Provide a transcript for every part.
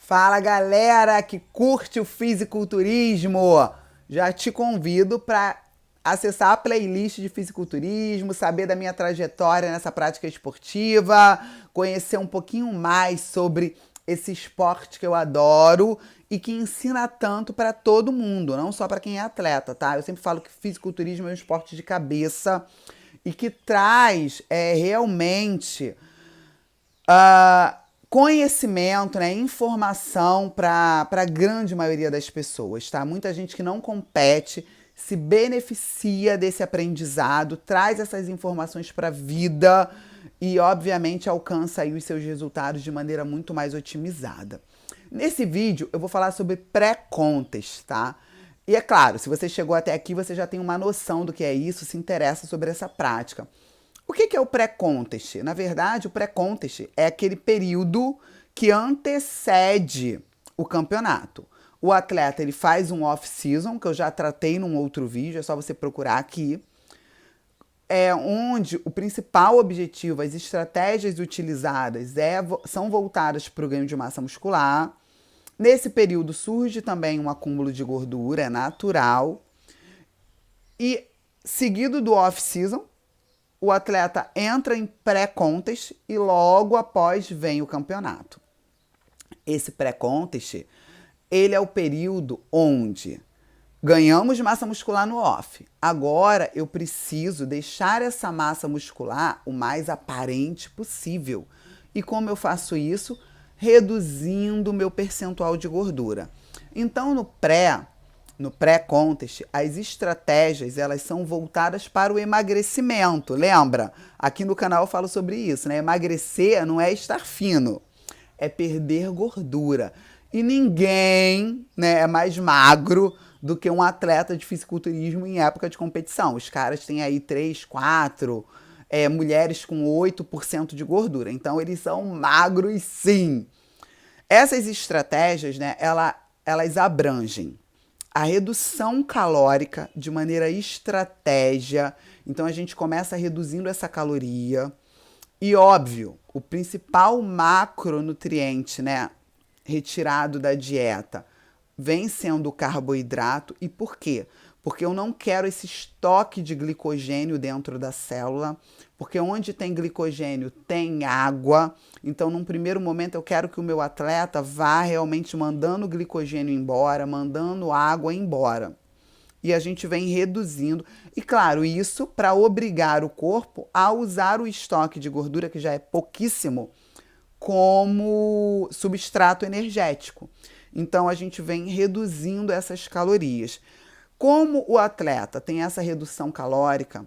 Fala galera que curte o fisiculturismo! Já te convido para acessar a playlist de fisiculturismo, saber da minha trajetória nessa prática esportiva, conhecer um pouquinho mais sobre esse esporte que eu adoro e que ensina tanto para todo mundo, não só para quem é atleta, tá? Eu sempre falo que fisiculturismo é um esporte de cabeça e que traz realmente conhecimento, né, informação para a grande maioria das pessoas, tá? Muita gente que não compete se beneficia desse aprendizado, traz essas informações para a vida e, obviamente, alcança aí os seus resultados de maneira muito mais otimizada. Nesse vídeo, eu vou falar sobre pré-contest, tá? E é claro, se você chegou até aqui, você já tem uma noção do que é isso, se interessa sobre essa prática. O que é o pré-contest? Na verdade, o pré-contest é aquele período que antecede o campeonato. O atleta ele faz um off-season, que eu já tratei num outro vídeo, é só você procurar aqui, onde o principal objetivo, as estratégias utilizadas são voltadas para o ganho de massa muscular. Nesse período surge também um acúmulo de gordura, é natural. E seguido do off-season, o atleta entra em pré-contest e logo após vem o campeonato. Esse pré-contest, ele é o período onde ganhamos massa muscular no off. Agora eu preciso deixar essa massa muscular o mais aparente possível. E como eu faço isso? Reduzindo o meu percentual de gordura. Então no pré-contest, as estratégias elas são voltadas para o emagrecimento. Lembra? Aqui no canal eu falo sobre isso, né? Emagrecer não é estar fino, é perder gordura. E ninguém, né, é mais magro do que um atleta de fisiculturismo em época de competição. Os caras têm aí 3, 4, mulheres com 8% de gordura. Então eles são magros sim. Essas estratégias, né, elas abrangem a redução calórica de maneira estratégia. Então a gente começa reduzindo essa caloria. E óbvio, o principal macronutriente, né, retirado da dieta vem sendo o carboidrato. E por quê? Porque eu não quero esse estoque de glicogênio dentro da célula, porque onde tem glicogênio tem água. Então, num primeiro momento, eu quero que o meu atleta vá realmente mandando glicogênio embora, mandando água embora. E a gente vem reduzindo. E claro, isso para obrigar o corpo a usar o estoque de gordura, que já é pouquíssimo, como substrato energético. Então, a gente vem reduzindo essas calorias. Como o atleta tem essa redução calórica,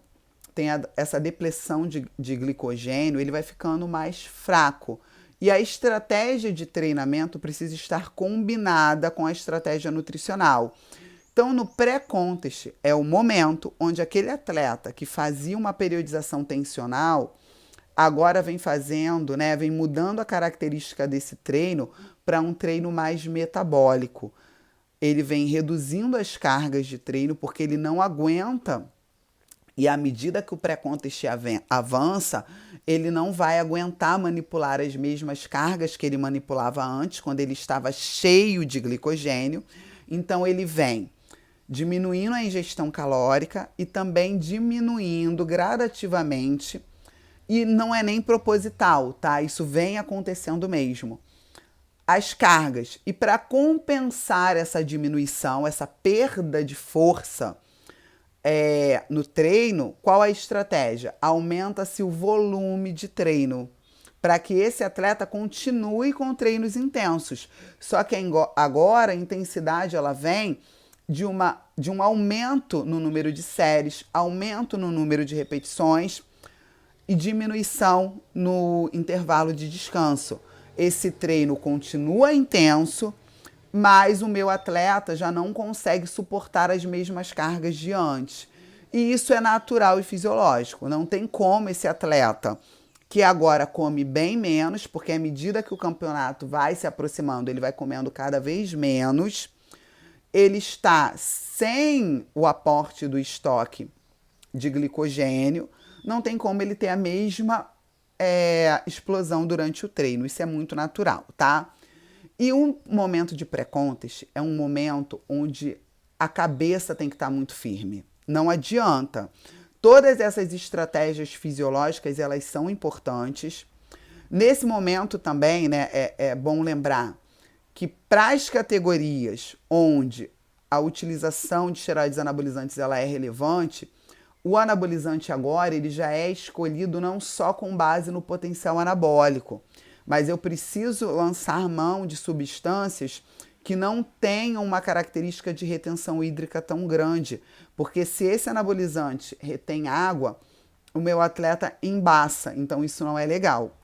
tem essa depressão de glicogênio, ele vai ficando mais fraco. E a estratégia de treinamento precisa estar combinada com a estratégia nutricional. Então, no pré-contest é o momento onde aquele atleta que fazia uma periodização tensional agora vem fazendo, né, vem mudando a característica desse treino para um treino mais metabólico. Ele vem reduzindo as cargas de treino porque ele não aguenta. E à medida que o pré-contest avança, ele não vai aguentar manipular as mesmas cargas que ele manipulava antes, quando ele estava cheio de glicogênio. Então ele vem diminuindo a ingestão calórica e também diminuindo gradativamente. E não é nem proposital, tá? Isso vem acontecendo mesmo. As cargas. E para compensar essa diminuição, essa perda de força no treino, qual a estratégia? Aumenta-se o volume de treino para que esse atleta continue com treinos intensos. Só que agora a intensidade ela vem de um aumento no número de séries, aumento no número de repetições e diminuição no intervalo de descanso. Esse treino continua intenso, mas o meu atleta já não consegue suportar as mesmas cargas de antes. E isso é natural e fisiológico. Não tem como esse atleta, que agora come bem menos, porque à medida que o campeonato vai se aproximando, ele vai comendo cada vez menos, ele está sem o aporte do estoque de glicogênio, não tem como ele ter a mesma explosão durante o treino. Isso é muito natural, tá? E um momento de pré-contest é um momento onde a cabeça tem que estar muito firme. Não adianta. Todas essas estratégias fisiológicas, elas são importantes. Nesse momento também, né, é bom lembrar que para as categorias onde a utilização de esteroides anabolizantes ela é relevante, o anabolizante agora ele já é escolhido não só com base no potencial anabólico, mas eu preciso lançar mão de substâncias que não tenham uma característica de retenção hídrica tão grande, porque se esse anabolizante retém água, o meu atleta embaça, então isso não é legal.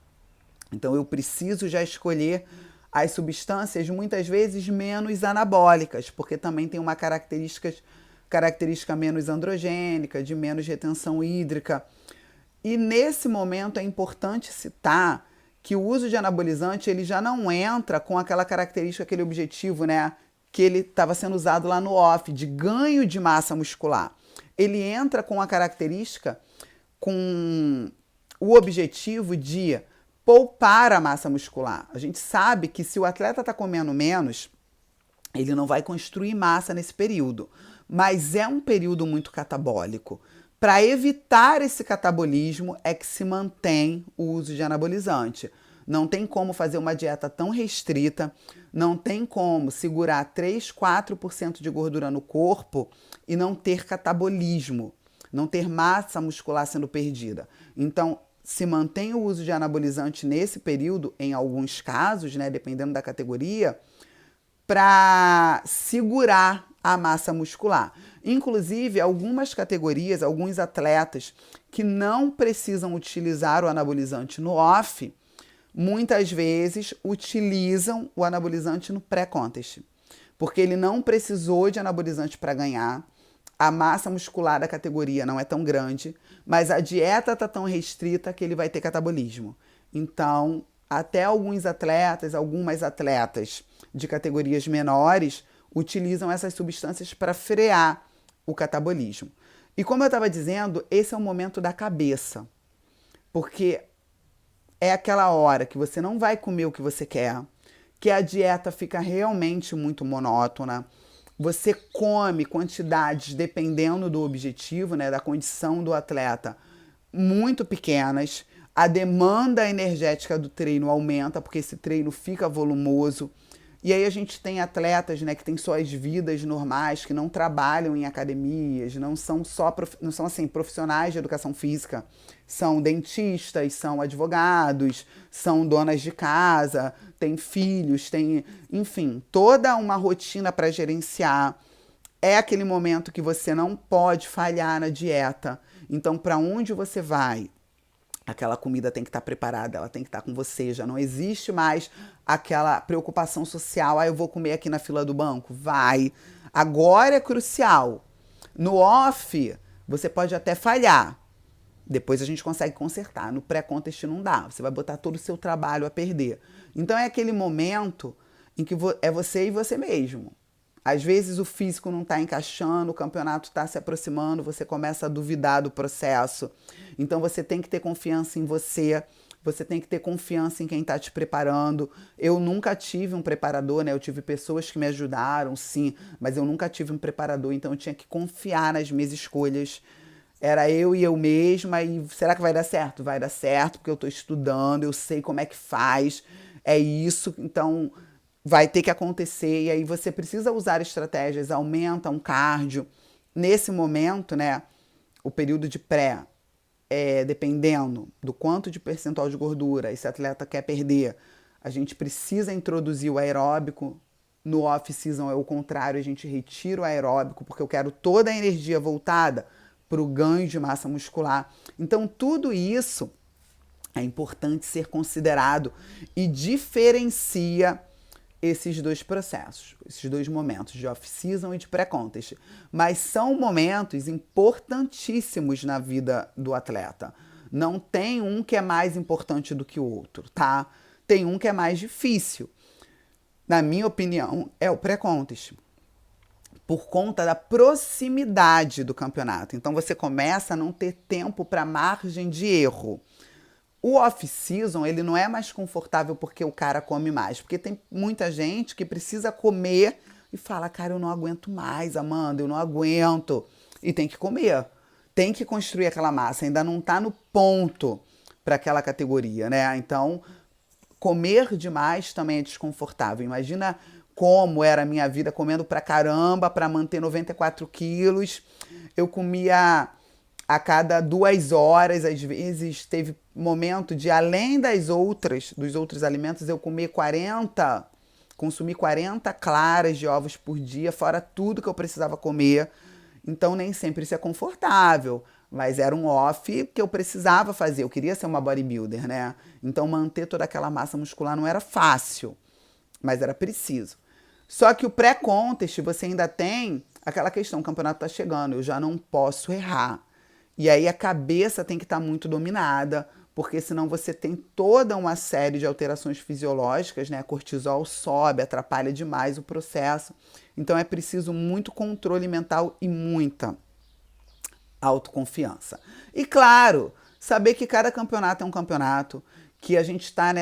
Então eu preciso já escolher as substâncias muitas vezes menos anabólicas, porque também tem uma característica menos androgênica, de menos retenção hídrica. E nesse momento é importante citar que o uso de anabolizante ele já não entra com aquela característica, aquele objetivo, né, que ele estava sendo usado lá no off, de ganho de massa muscular. Ele entra com a característica, com o objetivo de poupar a massa muscular. A gente sabe que se o atleta está comendo menos, ele não vai construir massa nesse período, mas é um período muito catabólico. Para evitar esse catabolismo é que se mantém o uso de anabolizante. Não tem como fazer uma dieta tão restrita, não tem como segurar 3, 4% de gordura no corpo e não ter catabolismo, não ter massa muscular sendo perdida. Então, se mantém o uso de anabolizante nesse período, em alguns casos, né, dependendo da categoria, para segurar a massa muscular. Inclusive, algumas categorias, alguns atletas que não precisam utilizar o anabolizante no off, muitas vezes utilizam o anabolizante no pré-contest, porque ele não precisou de anabolizante para ganhar, a massa muscular da categoria não é tão grande, mas a dieta está tão restrita que ele vai ter catabolismo. Então, até algumas atletas de categorias menores utilizam essas substâncias para frear o catabolismo. E como eu estava dizendo, esse é o momento da cabeça, porque é aquela hora que você não vai comer o que você quer, que a dieta fica realmente muito monótona, você come quantidades, dependendo do objetivo, né, da condição do atleta, muito pequenas, a demanda energética do treino aumenta, porque esse treino fica volumoso. E aí a gente tem atletas, né, que têm suas vidas normais, que não trabalham em academias, não são assim, profissionais de educação física, são dentistas, são advogados, são donas de casa, têm filhos, têm, enfim, toda uma rotina para gerenciar. É aquele momento que você não pode falhar na dieta. Então, para onde você vai? Aquela comida tem que estar preparada, ela tem que estar com você. Já não existe mais aquela preocupação social. Ah, eu vou comer aqui na fila do banco? Vai. Agora é crucial. No off, você pode até falhar. Depois a gente consegue consertar. No pré-contest não dá. Você vai botar todo o seu trabalho a perder. Então é aquele momento em que é você e você mesmo. Às vezes o físico não está encaixando, o campeonato está se aproximando, você começa a duvidar do processo. Então você tem que ter confiança em você, você tem que ter confiança em quem está te preparando. Eu nunca tive um preparador, né? Eu tive pessoas que me ajudaram, sim, mas eu nunca tive um preparador, então eu tinha que confiar nas minhas escolhas. Era eu e eu mesma, e será que vai dar certo? Vai dar certo, porque eu estou estudando, eu sei como é que faz, é isso, então vai ter que acontecer, e aí você precisa usar estratégias, aumenta um cardio. Nesse momento, né, o período de pré, dependendo do quanto de percentual de gordura esse atleta quer perder, a gente precisa introduzir o aeróbico. No off-season é o contrário, a gente retira o aeróbico, porque eu quero toda a energia voltada para o ganho de massa muscular. Então, tudo isso é importante ser considerado e diferencia esses dois processos, esses dois momentos de off-season e de pré-contest. Mas são momentos importantíssimos na vida do atleta. Não tem um que é mais importante do que o outro, tá? Tem um que é mais difícil. Na minha opinião, é o pré-contest, por conta da proximidade do campeonato. Então você começa a não ter tempo para margem de erro. O off-season, ele não é mais confortável porque o cara come mais. Porque tem muita gente que precisa comer e fala, cara, eu não aguento mais, Amanda, eu não aguento. E tem que comer. Tem que construir aquela massa. Ainda não está no ponto para aquela categoria, né? Então, comer demais também é desconfortável. Imagina como era a minha vida comendo pra caramba para manter 94 quilos. Eu comia a cada 2 horas, às vezes teve momento de, além dos outros alimentos, eu comer consumir 40 claras de ovos por dia, fora tudo que eu precisava comer. Então nem sempre isso é confortável, mas era um off que eu precisava fazer, eu queria ser uma bodybuilder, né? Então manter toda aquela massa muscular não era fácil, mas era preciso. Só que o pré-contest você ainda tem aquela questão, o campeonato tá chegando, eu já não posso errar. E aí a cabeça tem que estar muito dominada, porque senão você tem toda uma série de alterações fisiológicas, né? Cortisol sobe, atrapalha demais o processo. Então é preciso muito controle mental e muita autoconfiança. E claro, saber que cada campeonato é um campeonato, que a gente está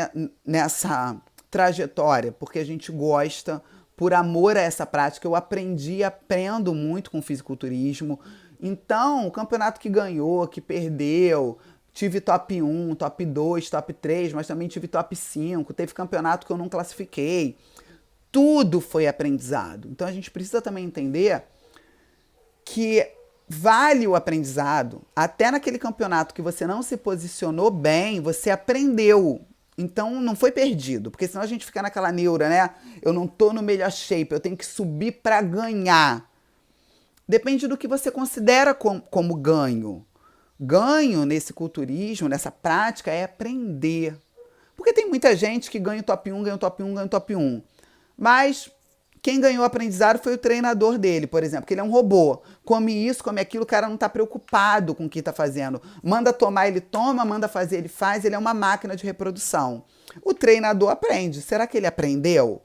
nessa trajetória porque a gente gosta, por amor a essa prática. Eu aprendi e aprendo muito com o fisiculturismo. Então, o campeonato que ganhou, que perdeu, tive top 1, top 2, top 3, mas também tive top 5, teve campeonato que eu não classifiquei. Tudo foi aprendizado. Então a gente precisa também entender que vale o aprendizado. Até naquele campeonato que você não se posicionou bem, você aprendeu. Então não foi perdido, porque senão a gente fica naquela neura, né? Eu não tô no melhor shape, eu tenho que subir para ganhar. Depende do que você considera como ganho. Ganho nesse culturismo, nessa prática, é aprender. Porque tem muita gente que ganha o top 1, ganha o top 1, ganha o top 1. Mas quem ganhou o aprendizado foi o treinador dele, por exemplo, que ele é um robô. Come isso, come aquilo, o cara não está preocupado com o que está fazendo. Manda tomar, ele toma, manda fazer, ele faz, ele é uma máquina de reprodução. O treinador aprende. Será que ele aprendeu?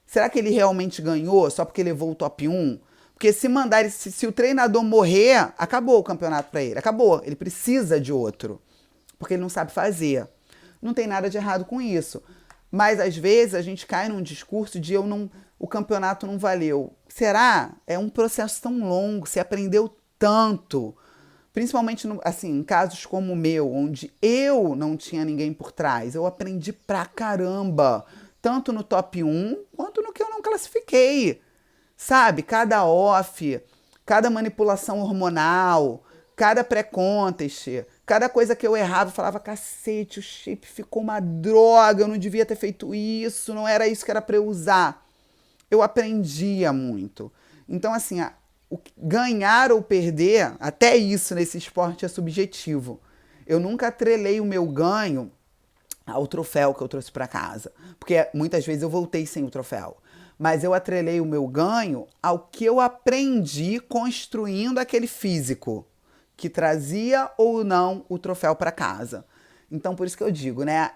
Será que ele realmente ganhou só porque levou o top 1? Porque se o treinador morrer, acabou o campeonato para ele. Acabou. Ele precisa de outro. Porque ele não sabe fazer. Não tem nada de errado com isso. Mas às vezes a gente cai num discurso de o campeonato não valeu. Será? É um processo tão longo, você aprendeu tanto. Principalmente assim, em casos como o meu, onde eu não tinha ninguém por trás. Eu aprendi pra caramba. Tanto no top 1 quanto no que eu não classifiquei. Sabe? Cada off, cada manipulação hormonal, cada pré-contest, cada coisa que eu errava, eu falava, cacete, o shape ficou uma droga, eu não devia ter feito isso, não era isso que era para eu usar. Eu aprendia muito. Então, assim, ganhar ou perder, até isso nesse esporte é subjetivo. Eu nunca atrelei o meu ganho ao troféu que eu trouxe para casa, porque muitas vezes eu voltei sem o troféu. Mas eu atrelei o meu ganho ao que eu aprendi construindo aquele físico que trazia ou não o troféu para casa. Então, por isso que eu digo, né?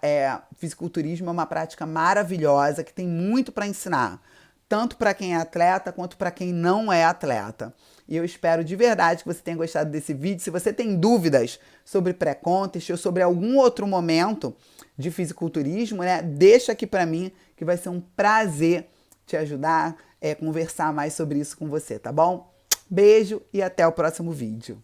Fisiculturismo é uma prática maravilhosa que tem muito para ensinar, tanto para quem é atleta quanto para quem não é atleta. E eu espero de verdade que você tenha gostado desse vídeo. Se você tem dúvidas sobre pré-contest ou sobre algum outro momento de fisiculturismo, né? Deixa aqui para mim que vai ser um prazer te ajudar, conversar mais sobre isso com você, tá bom? Beijo e até o próximo vídeo.